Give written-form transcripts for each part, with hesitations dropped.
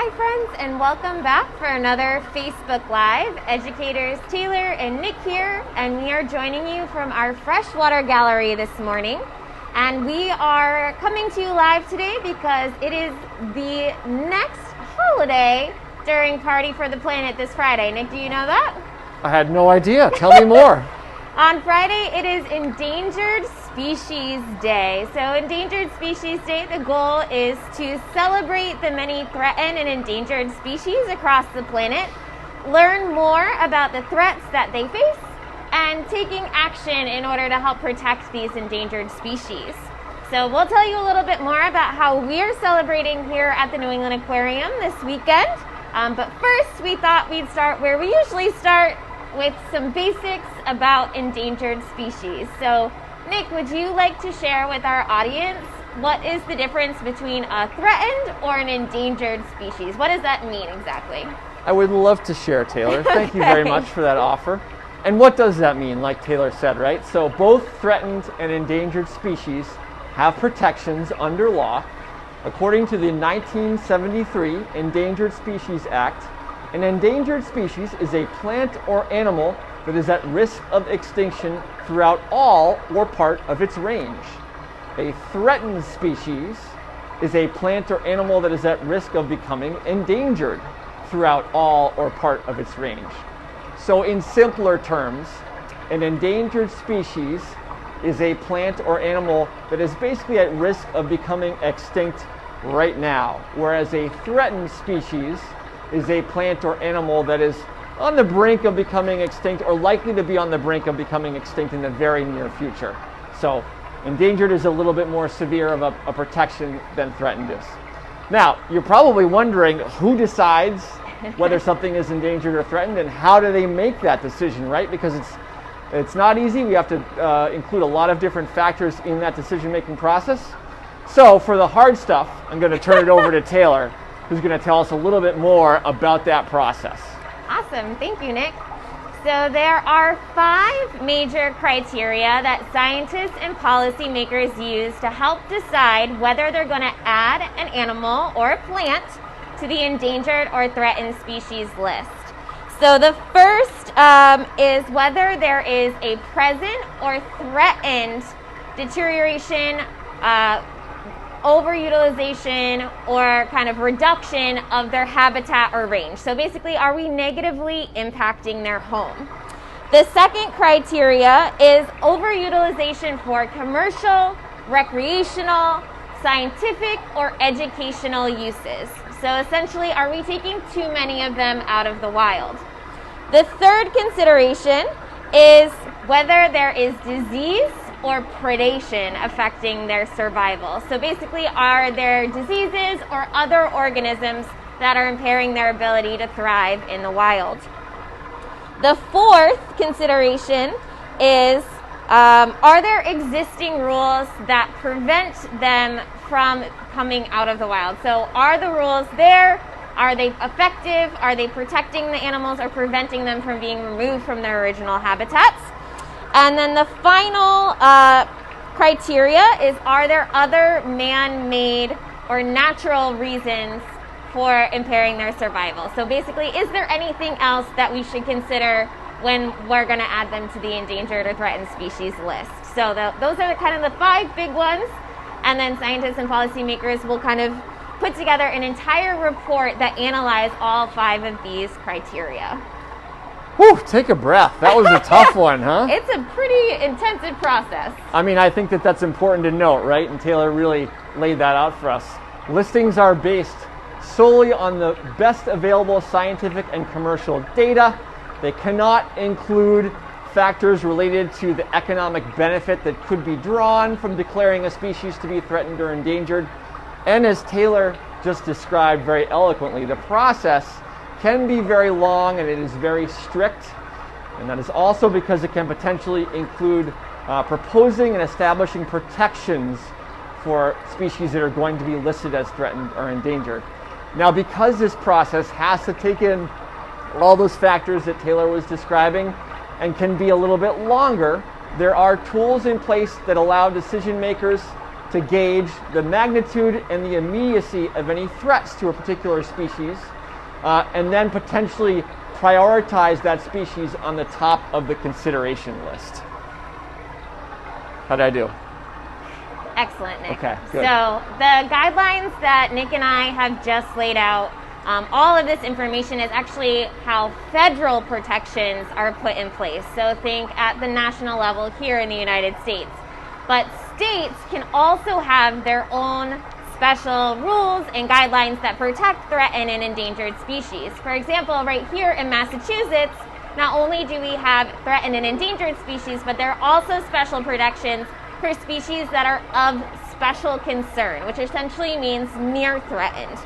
Hi friends, and welcome back for another Facebook Live. Educators Taylor and Nick here, and we are joining you from our freshwater gallery this morning. And we are coming to you live today because it is the next holiday during Party for the Planet this Friday. Nick, do you know that? I had no idea. Tell me more. On Friday, it is Endangered Species Day. So Endangered Species Day, the goal is to celebrate the many threatened and endangered species across the planet, learn more about the threats that they face, and taking action in order to help protect these endangered species. So we'll tell you a little bit more about how we're celebrating here at the New England Aquarium this weekend. But first, we thought we'd start where we usually start, with some basics about endangered species. So, Nick, would you like to share with our audience what is the difference between a threatened or an endangered species? What does that mean exactly? I would love to share, Taylor. Thank you very much for that offer. And what does that mean, like Taylor said, right? So both threatened and endangered species have protections under law. According to the 1973 Endangered Species Act, an endangered species is a plant or animal that is at risk of extinction throughout all or part of its range. A threatened species is a plant or animal that is at risk of becoming endangered throughout all or part of its range. So in simpler terms, an endangered species is a plant or animal that is basically at risk of becoming extinct right now, whereas a threatened species is a plant or animal that is on the brink of becoming extinct or likely to be on the brink of becoming extinct in the very near future. So endangered is a little bit more severe of a protection than threatened is. Now, you're probably wondering who decides whether something is endangered or threatened, and how do they make that decision, right? Because it's not easy. We have to include a lot of different factors in that decision-making process. So for the hard stuff, I'm going to turn it over to Taylor, who's going to tell us a little bit more about that process. Awesome. Thank you, Nick. So there are 5 major criteria that scientists and policymakers use to help decide whether they're going to add an animal or a plant to the endangered or threatened species list. So the first is whether there is a present or threatened deterioration, overutilization, or kind of reduction of their habitat or range. So basically, are we negatively impacting their home? The second criteria is overutilization for commercial, recreational, scientific, or educational uses. So essentially, are we taking too many of them out of the wild? The third consideration is whether there is disease or predation affecting their survival. So basically, are there diseases or other organisms that are impairing their ability to thrive in the wild? The fourth consideration is, are there existing rules that prevent them from coming out of the wild? So are the rules there? Are they effective? Are they protecting the animals or preventing them from being removed from their original habitats? And then the final criteria is, are there other man-made or natural reasons for impairing their survival? So basically, is there anything else that we should consider when we're going to add them to the endangered or threatened species list? So those are kind of the 5 big ones. And then scientists and policymakers will kind of put together an entire report that analyzes all 5 of these criteria. Whew, take a breath. That was a tough one, huh? It's a pretty intensive process. I mean, I think that's important to note, right? And Taylor really laid that out for us. Listings are based solely on the best available scientific and commercial data. They cannot include factors related to the economic benefit that could be drawn from declaring a species to be threatened or endangered. And as Taylor just described very eloquently, the process can be very long and it is very strict, and that is also because it can potentially include proposing and establishing protections for species that are going to be listed as threatened or endangered. Now, because this process has to take in all those factors that Taylor was describing and can be a little bit longer, there are tools in place that allow decision makers to gauge the magnitude and the immediacy of any threats to a particular species, and then potentially prioritize that species on the top of the consideration list. How did I do? Excellent, Nick. Okay, good. So the guidelines that Nick and I have just laid out, all of this information is actually how federal protections are put in place. So think at the national level here in the United States. But states can also have their own special rules and guidelines that protect threatened and endangered species. For example, right here in Massachusetts, not only do we have threatened and endangered species, but there are also special protections for species that are of special concern, which essentially means near threatened.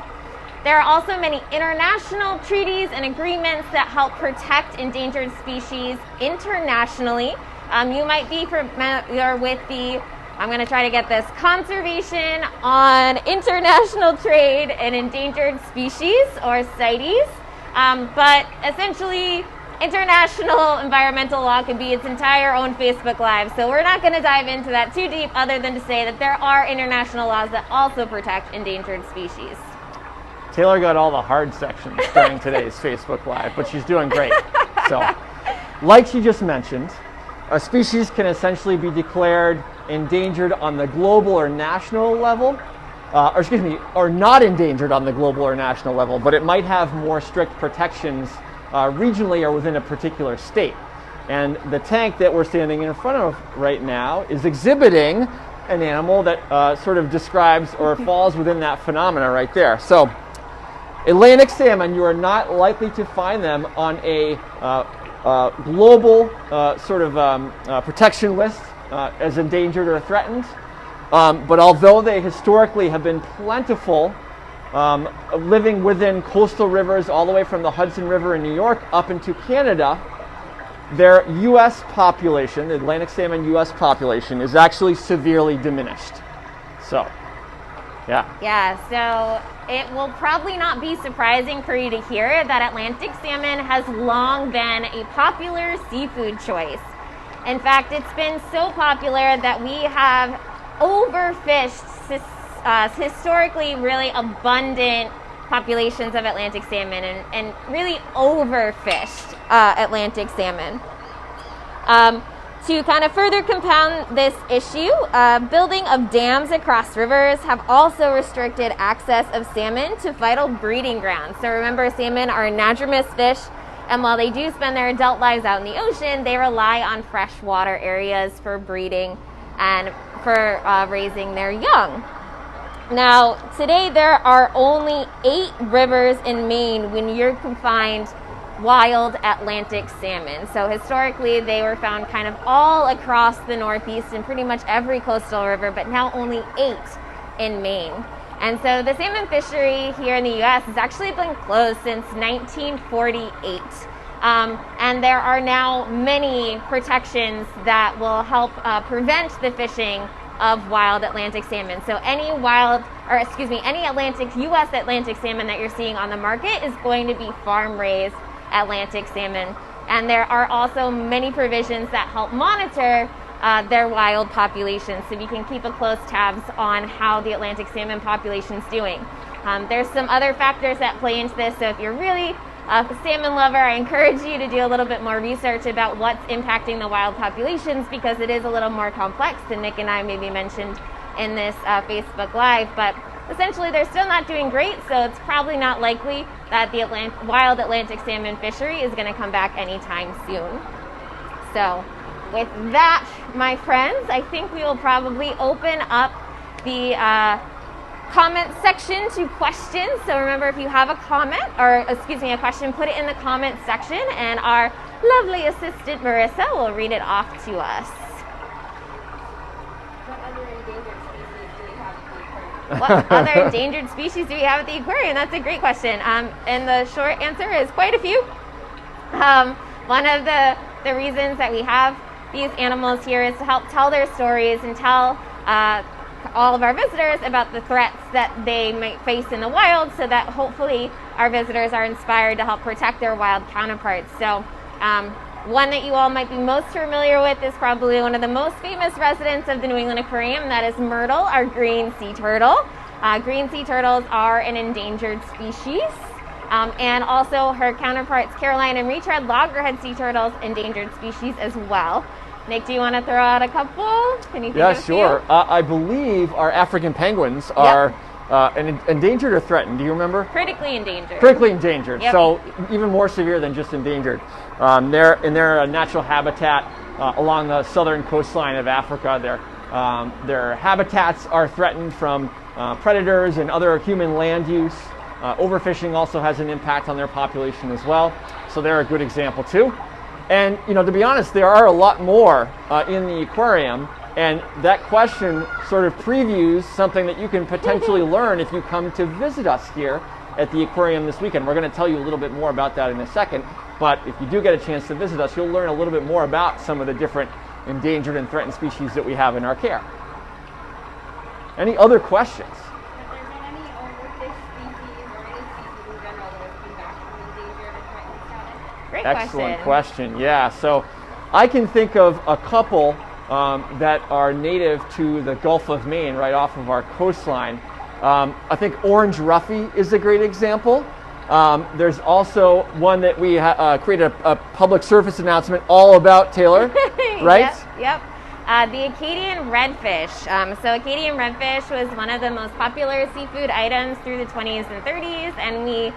There are also many international treaties and agreements that help protect endangered species internationally. You might be familiar with the, I'm going to try to get this, Conservation on International Trade and Endangered Species, or CITES. But essentially, international environmental law can be its entire own Facebook Live. So we're not going to dive into that too deep, other than to say that there are international laws that also protect endangered species. Taylor got all the hard sections during today's Facebook Live, but she's doing great. So, like she just mentioned, a species can essentially be declared endangered on the global or national level, or not endangered on the global or national level, but it might have more strict protections regionally or within a particular state. And the tank that we're standing in front of right now is exhibiting an animal that sort of describes or falls within that phenomena right there. So, Atlantic salmon, you are not likely to find them on a global protection list as endangered or threatened. But although they historically have been plentiful, living within coastal rivers all the way from the Hudson River in New York up into Canada, their U.S. population, the Atlantic salmon U.S. population, is actually severely diminished. So, yeah, so it will probably not be surprising for you to hear that Atlantic salmon has long been a popular seafood choice. In fact, it's been so popular that we have overfished historically really abundant populations of Atlantic salmon and really overfished Atlantic salmon. To kind of further compound this issue, building of dams across rivers have also restricted access of salmon to vital breeding grounds. So remember, salmon are anadromous fish, and while they do spend their adult lives out in the ocean, they rely on freshwater areas for breeding and for raising their young. Now, today there are only 8 rivers in Maine when you can find wild Atlantic salmon. So historically they were found kind of all across the Northeast in pretty much every coastal river, but now only 8 in Maine. And so the salmon fishery here in the U.S. has actually been closed since 1948. And there are now many protections that will help prevent the fishing of wild Atlantic salmon. So any U.S. Atlantic salmon that you're seeing on the market is going to be farm-raised Atlantic salmon. And there are also many provisions that help monitor their wild populations, so we can keep a close tabs on how the Atlantic salmon population is doing. There's some other factors that play into this, so if you're really a salmon lover, I encourage you to do a little bit more research about what's impacting the wild populations, because it is a little more complex than Nick and I maybe mentioned in this Facebook Live. But essentially they're still not doing great, so it's probably not likely that the wild Atlantic salmon fishery is going to come back anytime soon. So with that, my friends, I think we will probably open up the comment section to questions. So remember, if you have a question, put it in the comment section, and our lovely assistant Marissa will read it off to us. What other endangered species do we have at the aquarium? That's a great question. And the short answer is quite a few. One of the reasons that we have these animals here is to help tell their stories and tell all of our visitors about the threats that they might face in the wild, so that hopefully our visitors are inspired to help protect their wild counterparts. So One that you all might be most familiar with is probably one of the most famous residents of the New England Aquarium. That is Myrtle, our green sea turtle. Green sea turtles are an endangered species. And also her counterparts, Caroline and retread loggerhead sea turtles, endangered species as well. Nick, do you want to throw out a couple? Can you think of a few? Sure. I believe our African penguins are endangered or threatened. Do you remember? Critically endangered. Critically endangered. Yep. So even more severe than just endangered. They're in their natural habitat along the southern coastline of Africa. Their habitats are threatened from predators and other human land use. Overfishing also has an impact on their population as well. So they're a good example too. And to be honest, there are a lot more in the aquarium, and that question sort of previews something that you can potentially learn if you come to visit us here at the aquarium this weekend. We're going to tell you a little bit more about that in a second, but if you do get a chance to visit us, you'll learn a little bit more about some of the different endangered and threatened species that we have in our care. Any other questions? Great Excellent question. Yeah, so I can think of a couple that are native to the Gulf of Maine, right off of our coastline. I think orange ruffy is a great example. There's also one that we created a public service announcement all about, Taylor, right? Yep. The Acadian Redfish. So Acadian Redfish was one of the most popular seafood items through the 20s and 30s, and we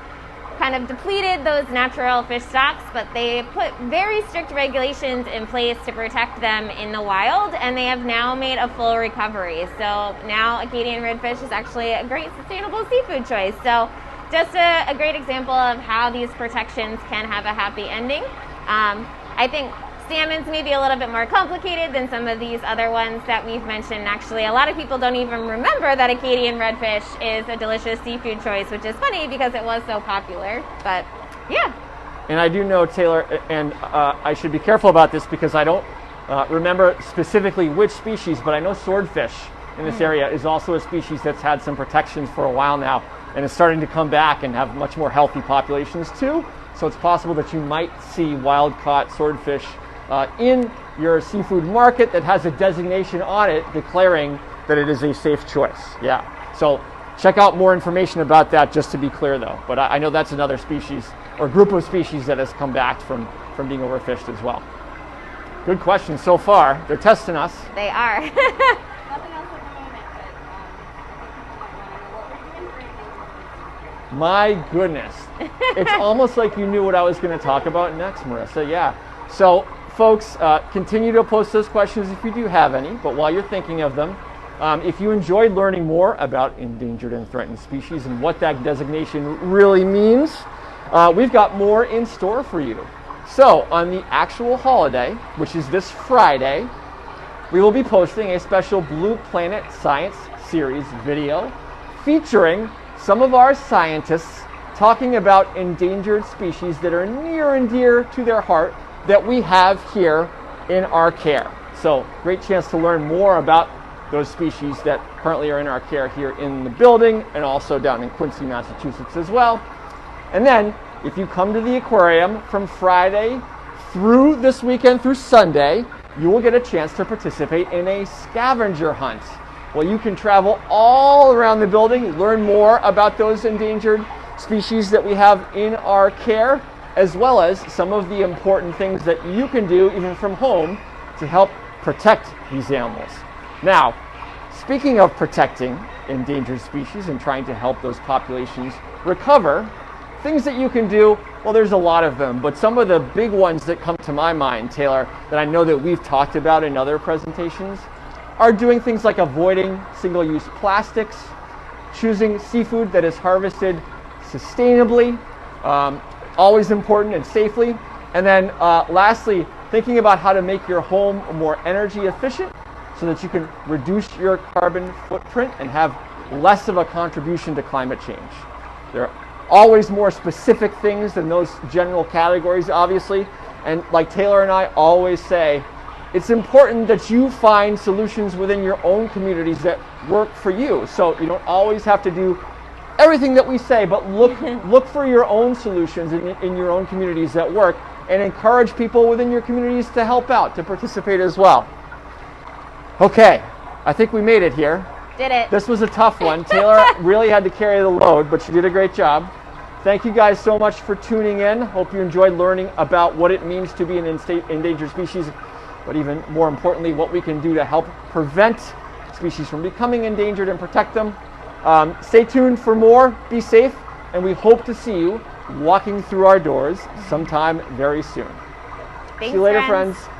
kind of depleted those natural fish stocks, but they put very strict regulations in place to protect them in the wild, and they have now made a full recovery. So now Acadian Redfish is actually a great sustainable seafood choice. So just a great example of how these protections can have a happy ending. I think salmon's maybe a little bit more complicated than some of these other ones that we've mentioned. Actually, a lot of people don't even remember that Acadian redfish is a delicious seafood choice, which is funny because it was so popular. But yeah. And I do know, Taylor, and I should be careful about this because I don't remember specifically which species, but I know swordfish in this area is also a species that's had some protections for a while now and is starting to come back and have much more healthy populations too. So it's possible that you might see wild-caught swordfish in your seafood market that has a designation on it declaring that it is a safe choice. Yeah. So check out more information about that, just to be clear though. But I know that's another species or group of species that has come back from being overfished as well. Good question so far. They're testing us. They are. Nothing else at the moment, but My goodness. It's almost like you knew what I was going to talk about next, Marissa. Yeah. So folks, continue to post those questions if you do have any, but while you're thinking of them, if you enjoyed learning more about endangered and threatened species and what that designation really means, we've got more in store for you. So on the actual holiday, which is this Friday, we will be posting a special Blue Planet Science series video featuring some of our scientists talking about endangered species that are near and dear to their heart that we have here in our care. So great chance to learn more about those species that currently are in our care here in the building and also down in Quincy, Massachusetts as well. And then if you come to the aquarium from Friday through this weekend through Sunday, you will get a chance to participate in a scavenger hunt. Well, you can travel all around the building, learn more about those endangered species that we have in our care, as well as some of the important things that you can do even from home to help protect these animals. Now, speaking of protecting endangered species and trying to help those populations recover, things that you can do, well, there's a lot of them, but some of the big ones that come to my mind, Taylor, that I know that we've talked about in other presentations, are doing things like avoiding single-use plastics, choosing seafood that is harvested sustainably, always important and safely, and then lastly, thinking about how to make your home more energy efficient so that you can reduce your carbon footprint and have less of a contribution to climate change. There are always more specific things than those general categories, obviously, and like Taylor and I always say, it's important that you find solutions within your own communities that work for you. So you don't always have to do everything that we say, but look for your own solutions in your own communities that work, and encourage people within your communities to help out, to participate as well. Okay, I think we made it here. Did it. This was a tough one. Taylor really had to carry the load, but she did a great job. Thank you guys so much for tuning in. Hope you enjoyed learning about what it means to be an endangered species, but even more importantly, what we can do to help prevent species from becoming endangered and protect them. Stay tuned for more. Be safe, and we hope to see you walking through our doors sometime very soon. Thanks, See you later, friends. friends.